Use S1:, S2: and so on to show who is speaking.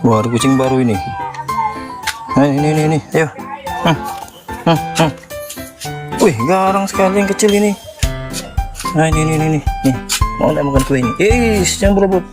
S1: Wah, ada kucing baru ini. Nah, ini, ayo. Wih, garang sekali yang kecil ini. Nah, ini. Nih, mau nggak makan kue ini? Jangan berebut.